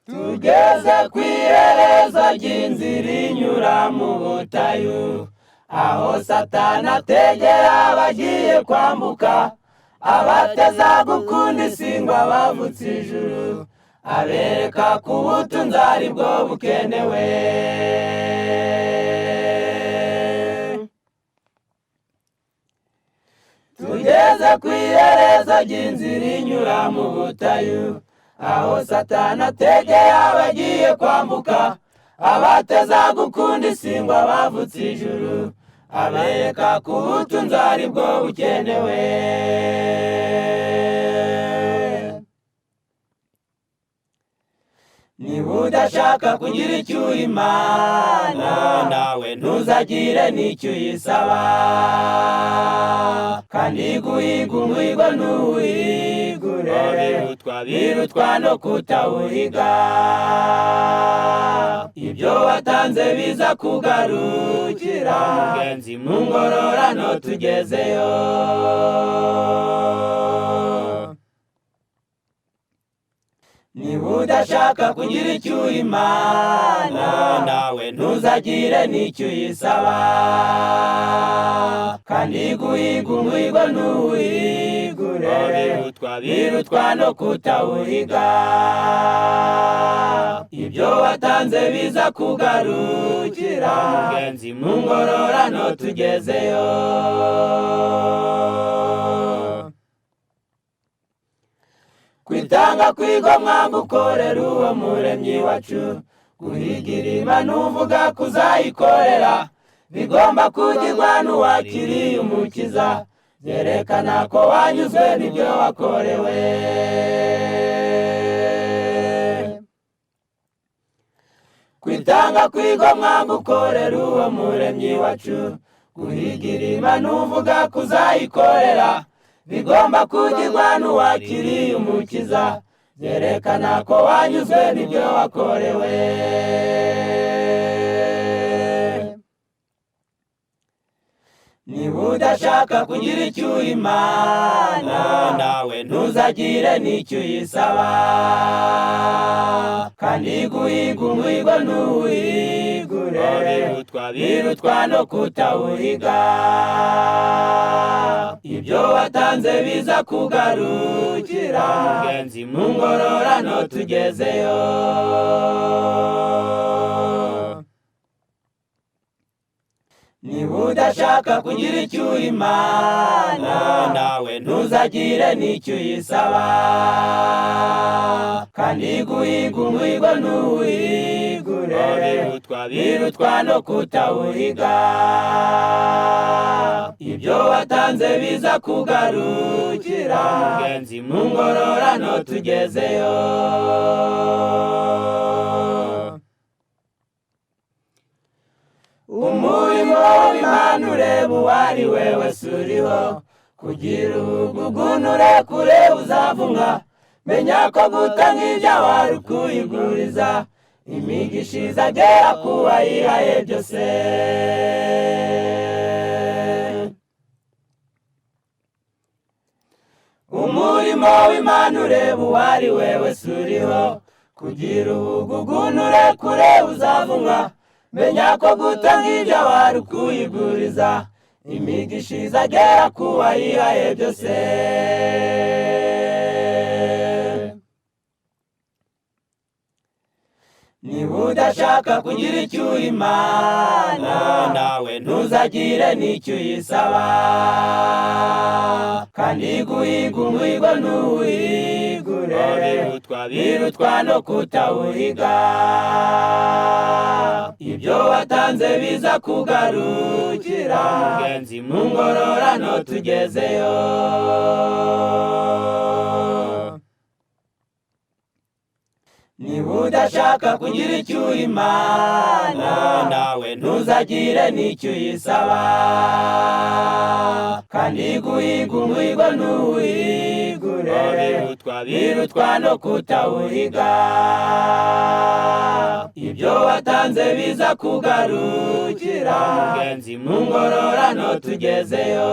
tugeze ku iherezo ry'inzira inyura mu butayu, aho Satani ategera abagiye kwambuka, abateza gukunda isi ngo abavutse ijuru, abereka ko ubutunzi ari bwo bukenewe. Tugeze ku iherezo ry'inzira inyura mu butayu, aho Satani ategera abagiye kwambuka, abateza gukunda isi ngo abavutse ijuru, abereka ko ubutunzi ari bwo bukenewe. Niba udashaka kugira icyo uha Imana, nawe ntuzagire n'icyo uyisaba, kandi guhiga umuhigo ntuwihigure, birutwa no kutawuhiga. Ibyo watanze biza kugarukira, mugenzi mu ngororano tugezeyo. Niba udashaka kugira icyo uha Imana, nawe ntuzagire n'icyo uyisaba, kandi guhiga umuhigo ntuwihigure, birutwa no kutawuhiga. Ibyo watanze biza kugarukira, mugenzi mu ngororano tugezeyo. Kwitanga kwigomwa gukorera uwo muremyi wacu, guhigira Imana uvuga kuzayikorera, bigomba kugirwa n'uwakiriye umukiza, byerekana ko wanyuzwe n'ibyo wakorewe. Kwitanga kwigomwa gukorera uwo muremyi wacu, guhigira Imana uvuga kuzayikorera, bigomba kugirwa n'uwakiriye umukiza, byerekana ko wanyuzwe n'ibyo wakorewe. Niba udashaka kugira icyo uha Imana, nawe ntuzagire n'icyo uyisaba, kandi guhiga umuhigo ntuwihigure, birutwa no kutawuhiga. Ibyo watanze biza kugarukira, mugenzi mu ngororano tugezeyo. Niba udashaka kugira icyo uha Imana, nawe ntuzagire n'icyo uyisaba, kandi guhiga umuhigo ntuwihigure, birutwa no kutawuhiga. Ibyo watanze biza kugarukira, mugenzi mu ngororano tugezeyo. Umurimo w'Imana ureba uwo ari we wese uriho, kugira ubugunure kure uzavumwa, menya ko gutanga ibyawe ari ukuyiguriza, imigisha izagera ku wayihaye byose. Umurimo w'Imana ureba uwo ari we wese uriho, kugira ubugunure kure uzavumwa, menya ko gutanga ibyawe ari ukuyiguriza, imigisha izagera ku wayihaye byose. Niba udashaka kugira icyo uha Imana, nawe ntuzagire n'icyo uyisaba, kandi guhiga umuhigo ntuwihigure, birutwa no kutawuhiga. Ibyo watanze biza kugarukira, mugenzi mu ngororano tugezeyo. Niba udashaka kugira icyo uha Imana, nawe ntuzagire n'icyo uyisaba, kandi guhiga umuhigo ntuwihigure, birutwa no kutawuhiga. Ibyo watanze biza kugarukira, mugenzi mu ngororano tugezeyo.